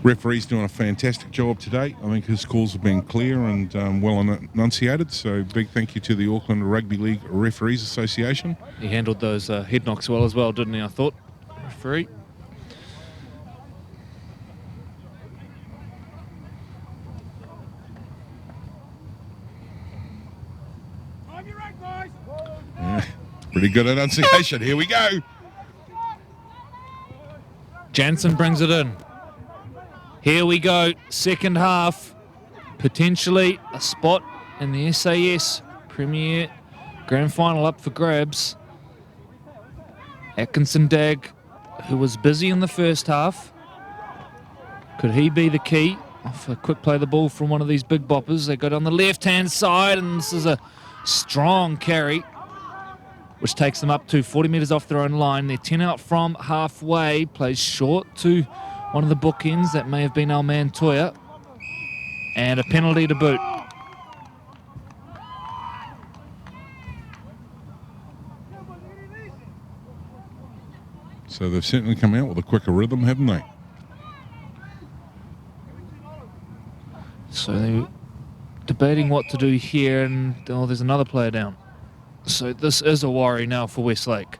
Referee's doing a fantastic job today. I think his calls have been clear and well enunciated, so big thank you to the Auckland Rugby League Referees Association. He handled those head knocks well as well, didn't he, I thought, referee? Yeah, pretty good enunciation. Here we go. Jansen brings it in. Here we go, second half. Potentially a spot in the SAS Premier Grand Final up for grabs. Atkinson Dag, who was busy in the first half. Could he be the key? Off a quick play the ball from one of these big boppers. They go down the left-hand side, and this is a strong carry, which takes them up to 40 metres off their own line. They're 10 out from halfway, plays short to one of the bookends. That may have been our man Toya. And a penalty to boot. So they've certainly come out with a quicker rhythm, haven't they? So they're debating what to do here, and there's another player down. So this is a worry now for Westlake.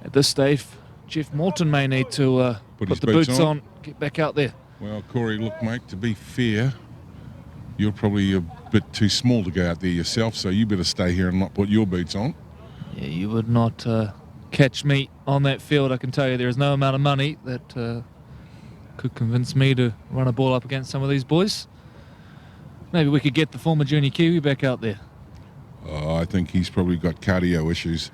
At this stage, Jeff Morton may need to put the boots on, get back out there. Well, Corey, look, mate, to be fair, you're probably a bit too small to go out there yourself, so you better stay here and not put your boots on. Yeah, you would not catch me on that field, I can tell you. There is no amount of money that could convince me to run a ball up against some of these boys. Maybe we could get the former junior Kiwi back out there. Oh, I think he's probably got cardio issues.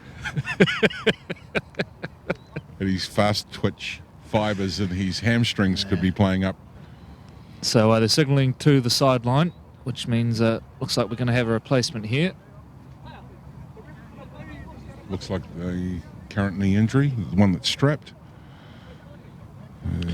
And his fast twitch fibres and his hamstrings could be playing up. So they're signalling to the sideline, which means looks like we're going to have a replacement here. Looks like a current knee injury, the one that's strapped.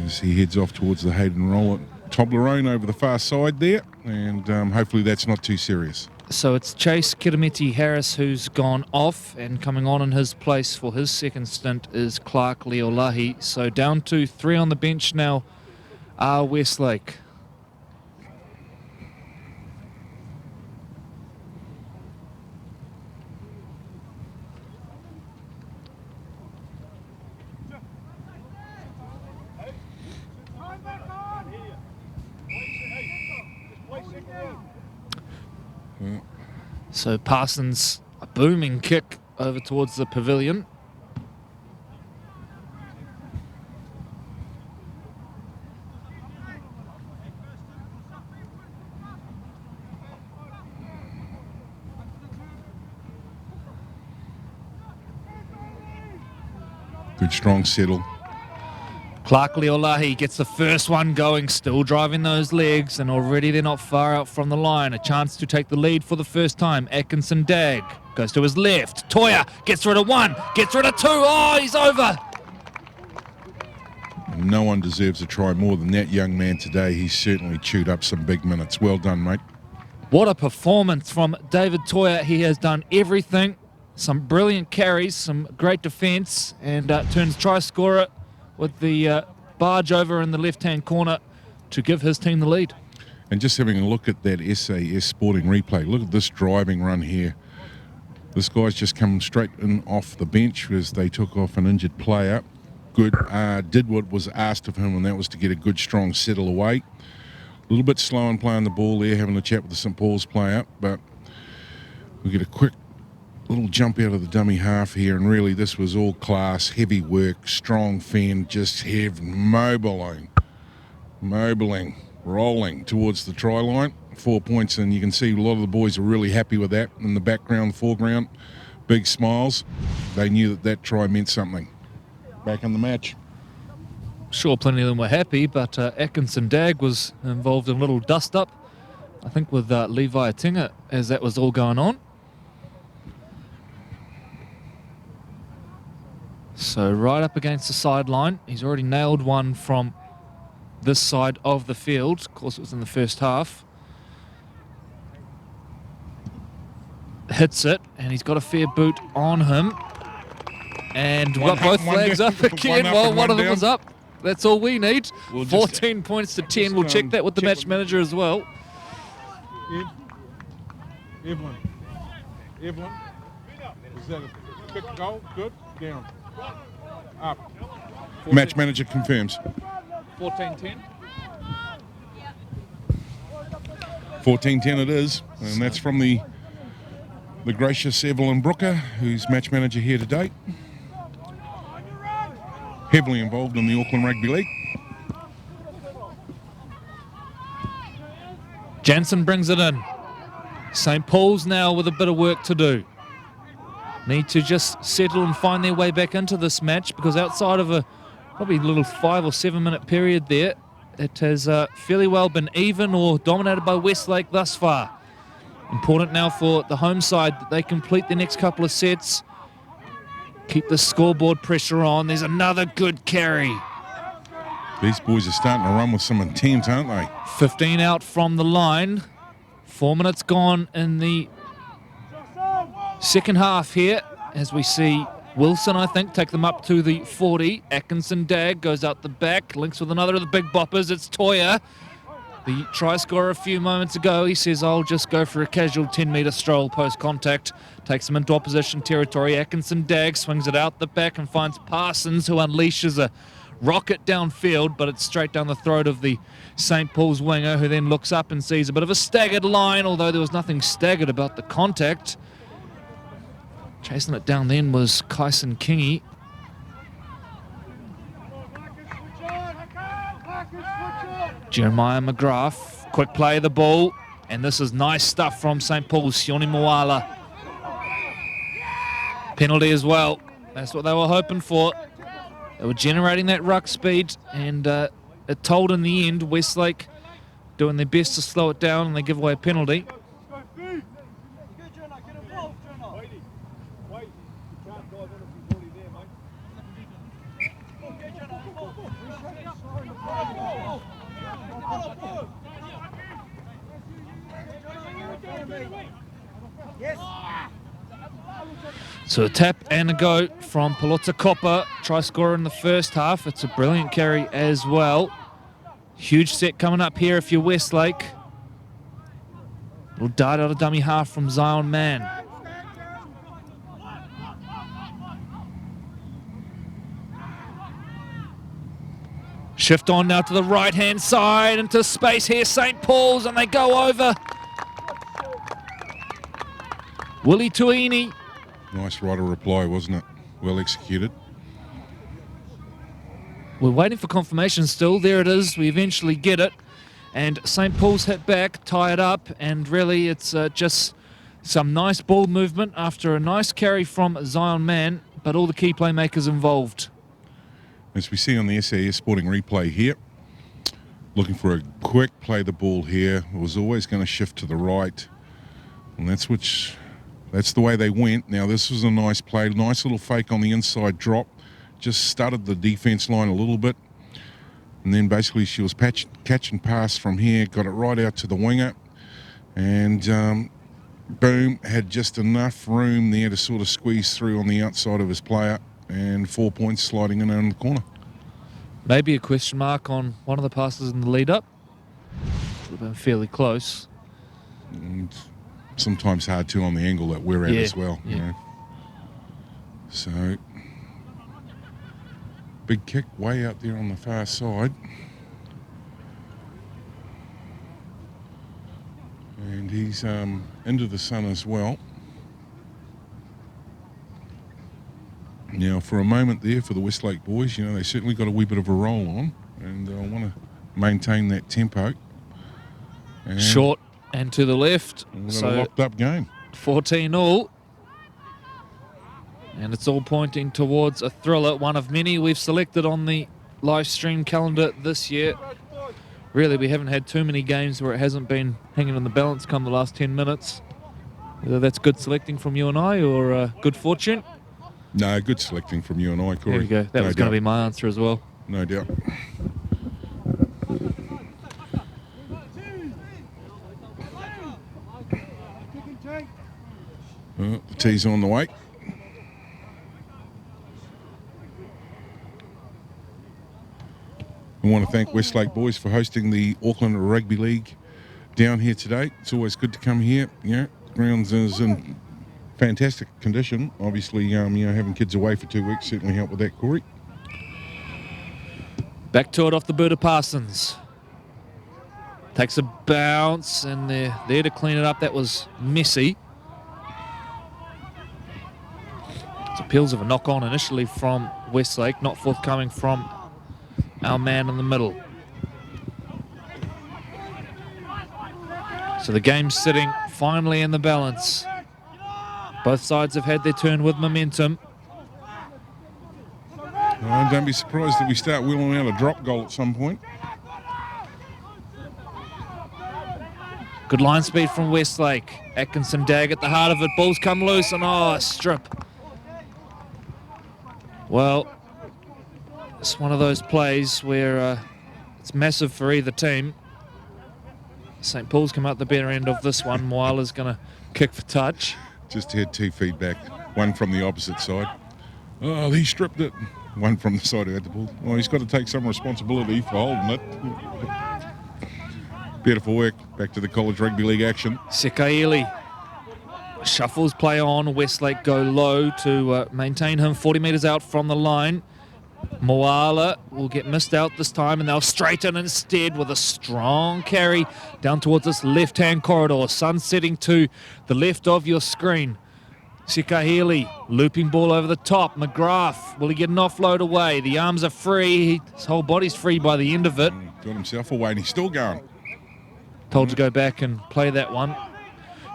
As he heads off towards the Hayden roll at Toblerone over the far side there, and hopefully that's not too serious. So it's Chase Kirimiti Harris who's gone off, and coming on in his place for his second stint is Clark Leolahi. So down to 3 on the bench now are Westlake. So Parsons, a booming kick over towards the pavilion. Good strong settle. Clark Leolahi gets the first one going, still driving those legs, and already they're not far out from the line. A chance to take the lead for the first time. Atkinson Dag goes to his left. Toya gets rid of 1, gets rid of 2. Oh, he's over. No one deserves a try more than that young man today. He's certainly chewed up some big minutes. Well done, mate. What a performance from David Toya. He has done everything. Some brilliant carries, some great defence, and turns try scorer with the barge over in the left-hand corner to give his team the lead. And just having a look at that SAS Sporting replay, look at this driving run here. This guy's just come straight in off the bench as they took off an injured player. Good, did what was asked of him, and that was to get a good, strong settle away. A little bit slow in playing the ball there, having a chat with the St. Paul's player, but we get a quick little jump out of the dummy half here, and really this was all class, heavy work, strong fend, just mobiling, rolling towards the try line. 4 points, and you can see a lot of the boys are really happy with that. In the background, foreground, big smiles. They knew that try meant something. Back in the match. Sure, plenty of them were happy, but Atkinson Dag was involved in a little dust-up, I think, with Levi Atinga as that was all going on. So right up against the sideline. He's already nailed one from this side of the field. Of course, it was in the first half. Hits it, and he's got a fair boot on him. And we've got both flags up again. Well, one of them was up. That's all we need. We'll 14 points to 10. We'll check that with the match manager as well. Evelyn. Is that a quick goal? Good. Down. Up. Match manager confirms. 14-10. 14-10 it is. And that's from the gracious Evelyn Brooker, who's match manager here today. Heavily involved in the Auckland Rugby League. Jansen brings it in. St. Paul's now with a bit of work to do. Need to just settle and find their way back into this match, because outside of a probably little 5 or 7 minute period there, it has fairly well been even or dominated by Westlake thus far. Important now for the home side that they complete the next couple of sets. Keep the scoreboard pressure on. There's another good carry. These boys are starting to run with some intent, aren't they? 15 out from the line. 4 minutes gone in the second half here, as we see Wilson, I think, take them up to the 40. Atkinson Dag goes out the back, links with another of the big boppers. It's Toya, the try scorer a few moments ago. He says, I'll just go for a casual 10-metre stroll post-contact. Takes him into opposition territory. Atkinson Dag swings it out the back and finds Parsons, who unleashes a rocket downfield, but it's straight down the throat of the St. Paul's winger, who then looks up and sees a bit of a staggered line, although there was nothing staggered about the contact. Chasing it down then was Kyson Kingy. Jeremiah McGrath, quick play of the ball, and this is nice stuff from St. Paul's, Sione Moala. Penalty as well. That's what they were hoping for. They were generating that ruck speed, and it told in the end. Westlake doing their best to slow it down, and they give away a penalty. So a tap and a go from Palota Copper, try scorer in the first half. It's a brilliant carry as well. Huge set coming up here if you're Westlake. Little dart out of dummy half from Zion Mann. Shift on now to the right-hand side, into space here, St. Paul's, and they go over. Willie Tuini. Nice right of reply, wasn't it? Well executed. We're waiting for confirmation still. There it is. We eventually get it. And St. Paul's hit back, tie it up, and really it's just some nice ball movement after a nice carry from Zion Mann, but all the key playmakers involved. As we see on the SAS Sporting replay here, looking for a quick play the ball here. It was always going to shift to the right, and that's the way they went. Now this was a nice play, nice little fake on the inside drop, just started the defense line a little bit, and then basically she was catch and pass from here, got it right out to the winger, and boom, had just enough room there to sort of squeeze through on the outside of his player, and 4 points sliding in the corner. Maybe a question mark on one of the passes in the lead up. Would have been fairly close. And sometimes hard to on the angle that we're at as well. Yeah. You know. So big kick way out there on the far side. And he's into the sun as well. Now, for a moment there for the Westlake boys, you know, they certainly got a wee bit of a roll on, and I want to maintain that tempo. And short and to the left. we've got So a locked up game. 14 all. And it's all pointing towards a thriller, one of many we've selected on the live stream calendar this year. Really, we haven't had too many games where it hasn't been hanging on the balance come the last 10 minutes. Whether that's good selecting from you and I or good fortune. No, good selecting from you and I, Corey. There we go. That was going to be my answer as well. No doubt. The tee's on the way. I want to thank Westlake boys for hosting the Auckland Rugby League down here today. It's always good to come here. The grounds is in fantastic condition. Obviously, having kids away for 2 weeks certainly helped with that, Corey. Back to it off the boot of Parsons. Takes a bounce, and they're there to clean it up. That was messy. It's appeals of a knock-on initially from Westlake, not forthcoming from our man in the middle. So the game's sitting finally in the balance. Both sides have had their turn with momentum. Don't be surprised if we start wheeling out a drop goal at some point. Good line speed from Westlake. Atkinson Dag at the heart of it. Balls come loose and a strip. Well, it's one of those plays where it's massive for either team. St. Paul's come out the better end of this one. Moala's going to kick for touch. Just had 2 feedback. One from the opposite side. Oh, he stripped it. One from the side who had the ball. Well, he's got to take some responsibility for holding it. Beautiful work. Back to the College Rugby League action. Sekaili shuffles play on. Westlake go low to maintain him 40 metres out from the line. Moala will get missed out this time, and they'll straighten instead with a strong carry down towards this left-hand corridor. Sun setting to the left of your screen. Sikahili, looping ball over the top. McGrath, will he get an offload away? The arms are free. His whole body's free by the end of it. Got himself away, and he's still going. Told to go back and play that one.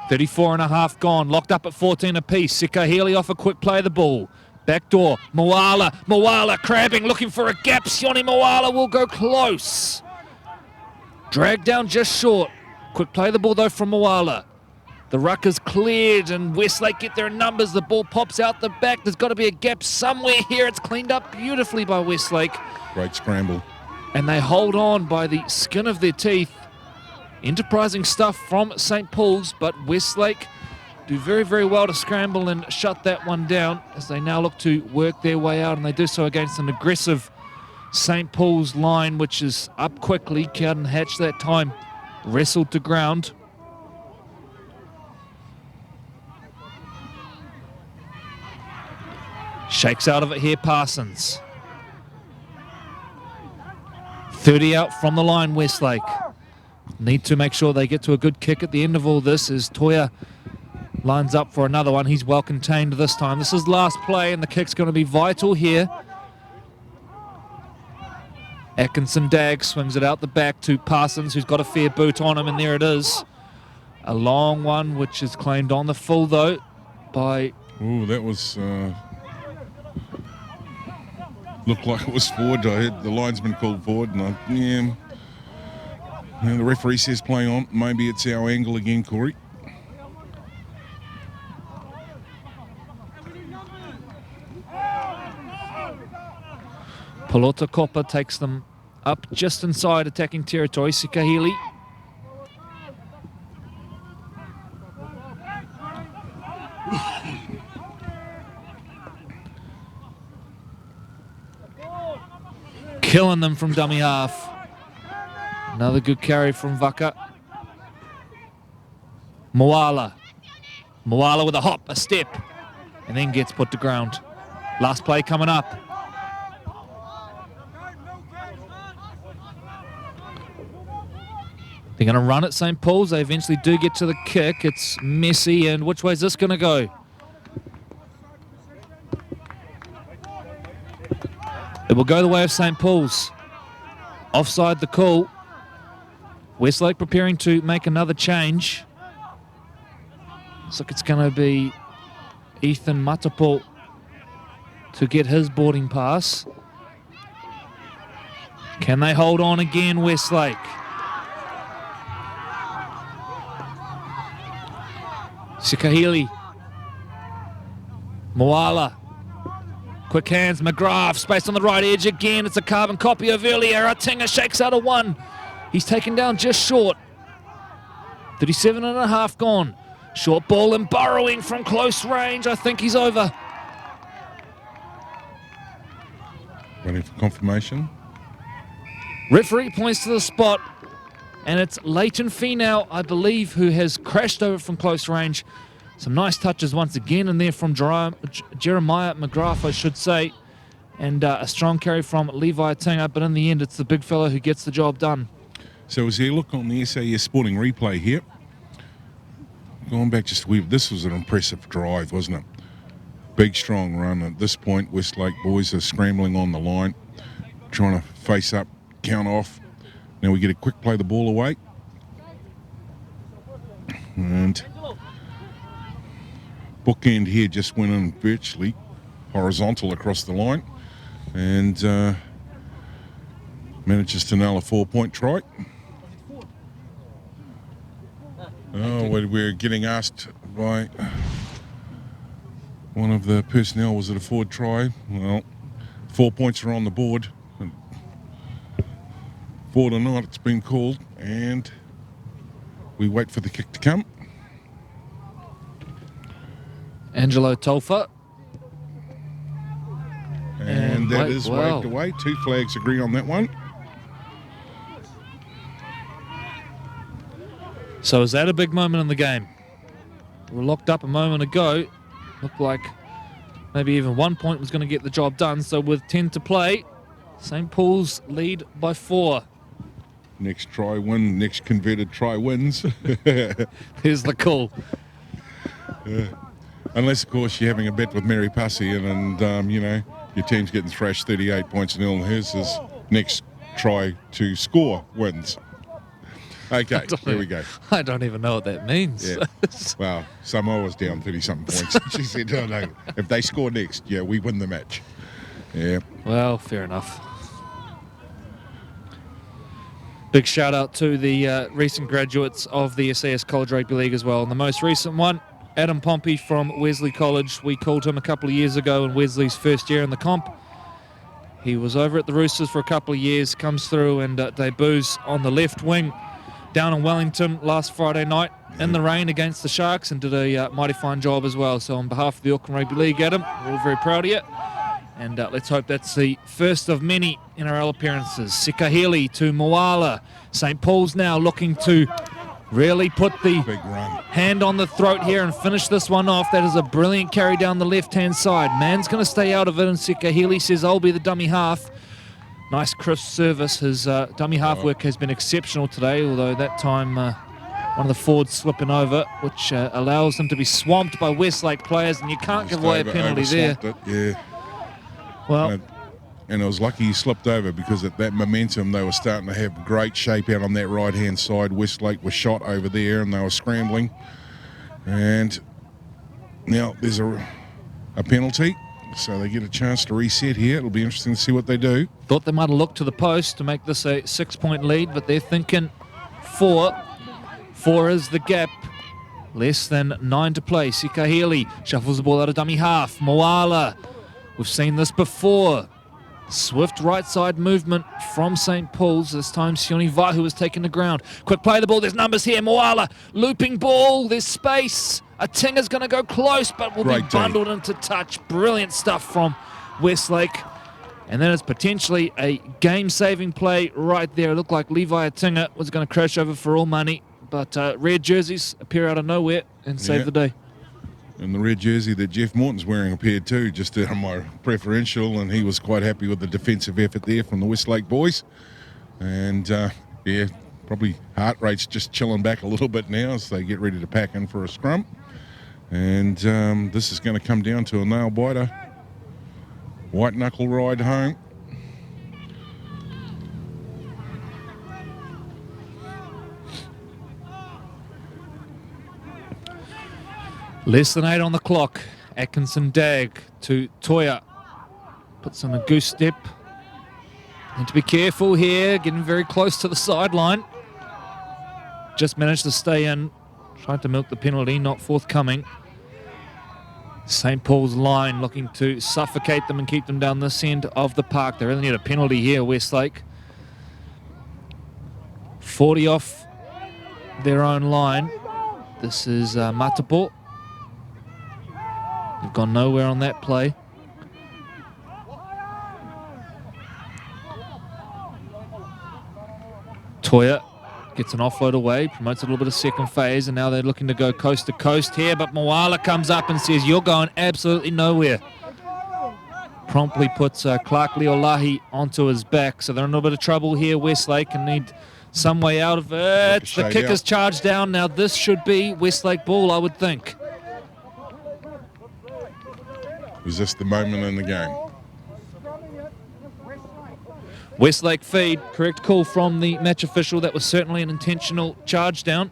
34 and a half gone. Locked up at 14 apiece. Sikahili off a quick play of the ball. Back door. Moala crabbing, looking for a gap. Sione Moala will go close. Dragged down just short. Quick play of the ball, though, from Moala. The ruck is cleared, and Westlake get their numbers. The ball pops out the back. There's got to be a gap somewhere here. It's cleaned up beautifully by Westlake. Great scramble. And they hold on by the skin of their teeth. Enterprising stuff from St. Paul's, but Westlake do very, very well to scramble and shut that one down as they now look to work their way out, and they do so against an aggressive St. Paul's line, which is up quickly. Cowden Hatch that time wrestled to ground. Shakes out of it here, Parsons. 30 out from the line, Westlake. Need to make sure they get to a good kick at the end of all this as Toya lines up for another one. He's well contained this time. This is last play, and the kick's going to be vital here. Atkinson Dag swings it out the back to Parsons, who's got a fair boot on him, and there it is. A long one, which is claimed on the full, though, by... Oh, that was... looked like it was forward. I heard the linesman called forward, and the referee says play on. Maybe it's our angle again, Corey. Palota Copper takes them up just inside attacking territory. Sikahili. Killing them from dummy half. Another good carry from Vaka. Moala with a hop, a step, and then gets put to ground. Last play coming up. They're going to run at St. Paul's. They eventually do get to the kick. It's messy, and which way is this going to go? It will go the way of St. Paul's. Offside the call. Westlake preparing to make another change. Looks like it's going to be Ethan Matapo to get his boarding pass. Can they hold on again, Westlake? Sikahili. Moala. Quick hands, McGrath, space on the right edge again. It's a carbon copy of earlier. Atinga shakes out a one. He's taken down just short. 37 and a half gone. Short ball and burrowing from close range. I think he's over. Waiting for confirmation. Referee points to the spot, and it's Leighton Finau, I believe, who has crashed over from close range. Some nice touches once again in there from Jeremiah McGrath, I should say, and a strong carry from Levi Tinga, but in the end, it's the big fella who gets the job done. So as you look on the SAS Sporting replay here, going back just a wee bit, this was an impressive drive, wasn't it? Big, strong run. At this point, Westlake boys are scrambling on the line, trying to face up, count off. Now we get a quick play the ball away. And bookend here just went in virtually horizontal across the line. And manages to nail a 4-point try. Oh, we're getting asked by one of the personnel, was it a forward try? Well, 4 points are on the board. Forward or not, it's been called, and we wait for the kick to come. Angelo Tolfa. And that is waved away. 2 flags agree on that one. So is that a big moment in the game? We were locked up a moment ago. Looked like maybe even 1 point was going to get the job done. So with 10 to play, St. Paul's lead by 4. Next try win, next converted try wins. Here's the call. Unless, of course, you're having a bet with Mary Pussy and you know, your team's getting thrashed 38 points to 0 and hers is next try to score wins. Okay, here we go. I don't even know what that means. Yeah. Well, Samoa was down 30-something points. She said, no, if they score next, yeah, we win the match. Yeah. Well, fair enough. Big shout out to the recent graduates of the SAS College Rugby League as well. And the most recent one, Adam Pompey from Wesley College. We called him a couple of years ago in Wesley's first year in the comp. He was over at the Roosters for a couple of years, comes through and debuts on the left wing down in Wellington last Friday night in the rain against the Sharks, and did a mighty fine job as well. So on behalf of the Auckland Rugby League, Adam, we're all very proud of you. And let's hope that's the first of many NRL appearances. Sikahili to Moala. St. Paul's now looking to really put the big run, hand on the throat here and finish this one off. That is a brilliant carry down the left-hand side. Man's going to stay out of it, and Sikahili says, I'll be the dummy half. Nice crisp service. His dummy half work has been exceptional today, although that time one of the forwards slipping over, which allows them to be swamped by Westlake players, and you can't give away a penalty there. Yeah. Well, and it was lucky he slipped over, because at that momentum they were starting to have great shape out on that right-hand side. Westlake was shot over there and they were scrambling. And now there's a penalty, so they get a chance to reset here. It'll be interesting to see what they do. Thought they might have looked to the post to make this a 6-point lead, but they're thinking 4. 4 is the gap. Less than 9 to play. Sikahili shuffles the ball out of dummy half. Moala. We've seen this before. Swift right side movement from St. Paul's. This time Sione Vahu has taken the ground. Quick play the ball. There's numbers here. Moala. Looping ball. There's space. A Tinga's going to go close, but will be bundled into touch. Brilliant stuff from Westlake. And then it's potentially a game-saving play right there. It looked like Levi Tinga was going to crash over for all money, but red jerseys appear out of nowhere and save the day. And the red jersey that Jeff Morton's wearing appeared too, just on my preferential, and he was quite happy with the defensive effort there from the Westlake boys. And yeah, probably heart rate's just chilling back a little bit now as they get ready to pack in for a scrum. And this is going to come down to a nail biter. White knuckle ride home. Less than 8 on the clock. Atkinson Dag to Toya. Puts on a goose step. Need to be careful here. Getting very close to the sideline. Just managed to stay in. Tried to milk the penalty. Not forthcoming. St. Paul's line looking to suffocate them and keep them down this end of the park. They really need a penalty here, Westlake. 40 off their own line. This is Matapo. They've gone nowhere on that play. Toya gets an offload away, promotes a little bit of second phase, and now they're looking to go coast to coast here, but Moala comes up and says, you're going absolutely nowhere. Promptly puts Clark Leolahi onto his back, so they're in a little bit of trouble here, Westlake, and need some way out of it. The kicker's charged down. Now this should be Westlake ball, I would think. Was this the moment in the game? Westlake feed, correct call from the match official. That was certainly an intentional charge down.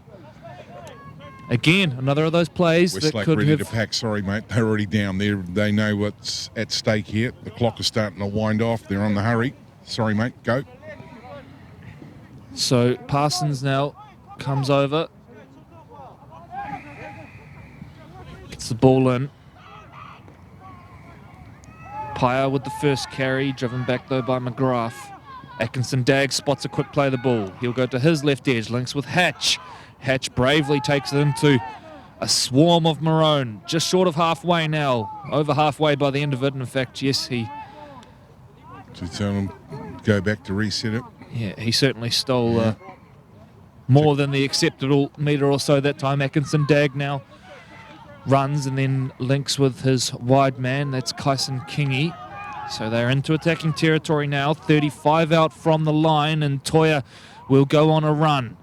Again, another of those plays Westlake that could ready have... to pack. Sorry, mate. They're already down there. They know what's at stake here. The clock is starting to wind off. They're on the hurry. Sorry, mate. Go. So Parsons now comes over. Gets the ball in. Paya with the first carry, driven back though by McGrath. Atkinson Dagg spots a quick play of the ball. He'll go to his left edge, links with Hatch. Hatch bravely takes it into a swarm of Maroon, just short of halfway now, over halfway by the end of it. And in fact, yes, he... To tell him go back to reset it. Yeah, he certainly stole more than the acceptable metre or so that time. Atkinson Dagg now runs and then links with his wide man. That's Kyson Kingy. So they're into attacking territory now. 35 out from the line, and Toya will go on a run.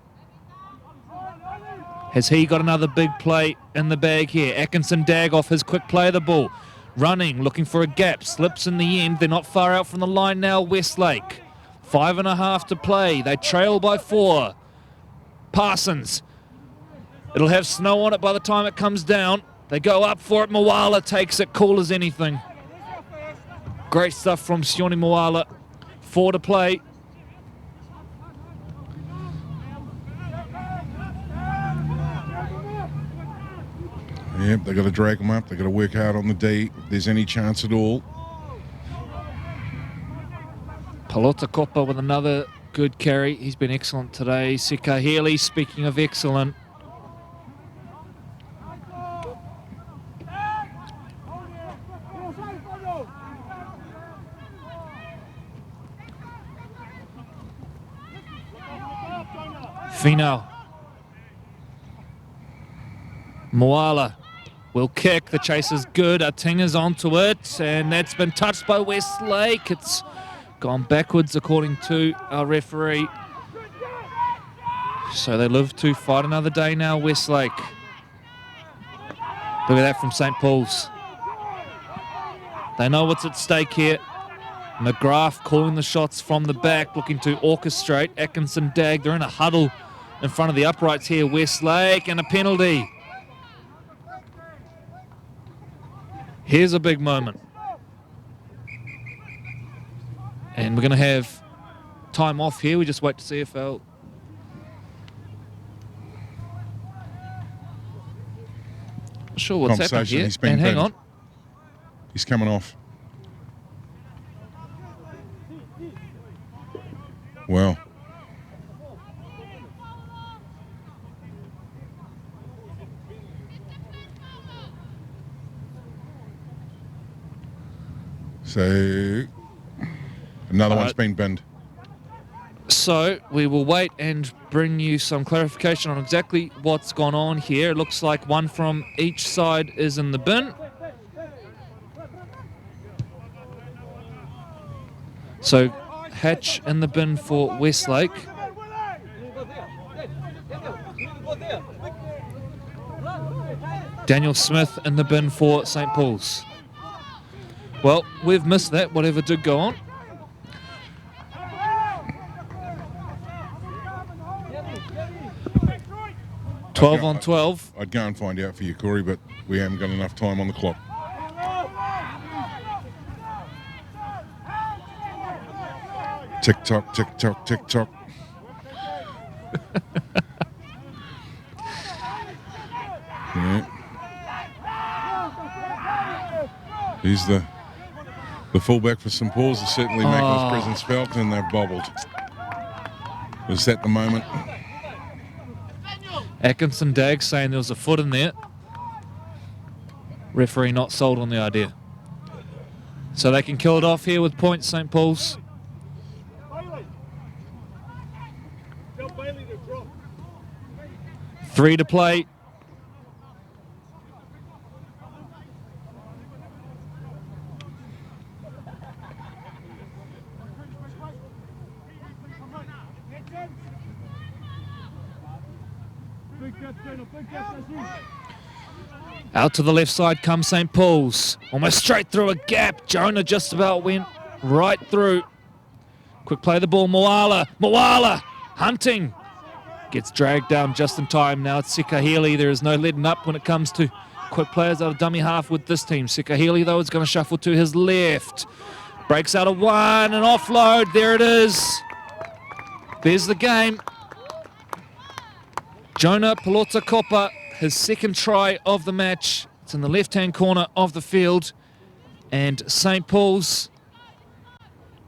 Has he got another big play in the bag here? Atkinson Dagg off his quick play of the ball. Running, looking for a gap. Slips in the end. They're not far out from the line now, Westlake. 5.5 to play. They trail by 4. Parsons. It'll have snow on it by the time it comes down. They go up for it. Moala takes it, cool as anything. Great stuff from Sione Moala. 4 to play. Yep, they've got to drag them up. They've got to work hard on the D if there's any chance at all. Palota Kopa with another good carry. He's been excellent today. Sika Healy, speaking of excellent. Finau. Moala will kick. The chase is good. Atinga's onto it, and that's been touched by Westlake. It's gone backwards according to our referee. So they live to fight another day now, Westlake. Look at that from St. Paul's. They know what's at stake here. McGrath calling the shots from the back, looking to orchestrate. Atkinson Dagg, they're in a huddle in front of the uprights here. Westlake, and a penalty. Here's a big moment. And we're going to have time off here. We just wait to CFL. Not sure what's happened here. He's been and hang binned. on. He's coming off. Well. So another one's been binned. So we will wait and bring you some clarification on exactly what's gone on here. It looks like one from each side is in the bin. So Hatch in the bin for Westlake. Daniel Smith in the bin for St. Paul's. Well, we've missed that, whatever did go on. Twelve on 12. I'd go and find out for you, Corey, but we haven't got enough time on the clock. Tick tock, tick tock, tick tock. Yeah. He's the fullback for St. Paul's is certainly making his presence felt, and they've bobbled. Was that the moment? Atkinson Dagg saying there was a foot in there. Referee not sold on the idea. So they can kill it off here with points, St. Paul's. 3 to play. Out to the left side comes St. Paul's. Almost straight through a gap. Jonah just about went right through. Quick play the ball. Moala hunting. Gets dragged down just in time. Now it's Sikahili. There is no letting up when it comes to quick players out of dummy half with this team. Sikahili, though, is going to shuffle to his left. Breaks out of one and offload. There it is. There's the game. Jonah Pelota-Kopa, his second try of the match. It's in the left-hand corner of the field. And St. Paul's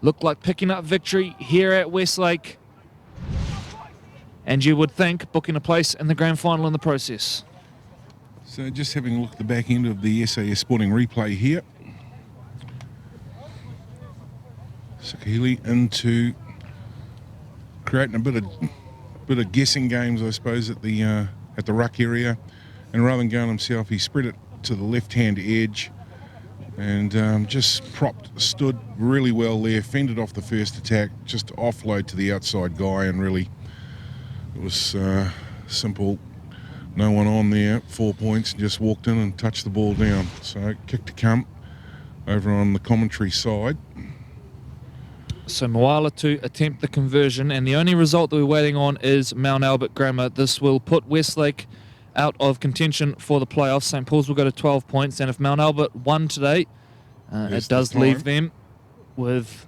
look like picking up victory here at Westlake. And you would think booking a place in the grand final in the process. So just having a look at the back end of the SAS Sporting replay here. Sikahili into creating a bit of guessing games, I suppose, at the ruck area, and rather than going himself, he spread it to the left-hand edge, and just stood really well there, fended off the first attack, just offload to the outside guy, and really it was simple. No one on there, 4 points, just walked in and touched the ball down. So kick to come over on the commentary side. So Moala to attempt the conversion, and the only result that we're waiting on is Mount Albert Grammar. This will put Westlake out of contention for the playoffs. St. Paul's will go to 12 points, and if Mount Albert won today, it does leave them with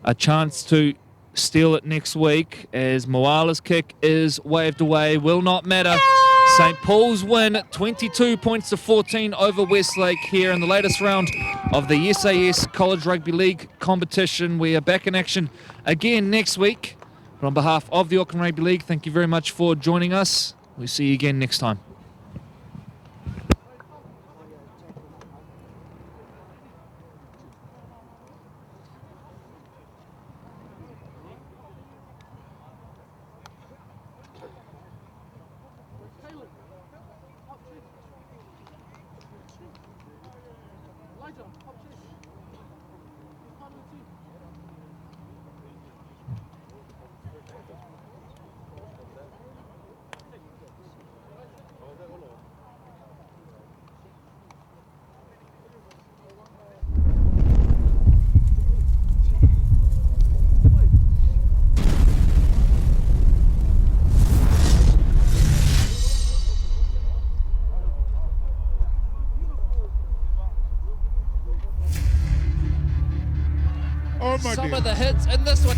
a chance to steal it next week, as Moala's kick is waved away. Will not matter. St. Paul's win 22 points to 14 over Westlake here in the latest round of the SAS College Rugby League competition. We are back in action again next week. But on behalf of the Auckland Rugby League, thank you very much for joining us. We'll see you again next time. Some of the hits in this one.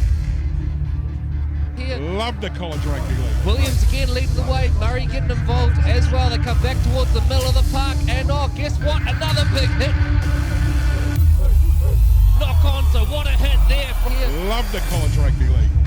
Here. Love the College Rugby League. Williams again leading the way. Murray getting involved as well. They come back towards the middle of the park. And oh, guess what? Another big hit. Knock on, so what a hit there from here. Love the College Rugby League.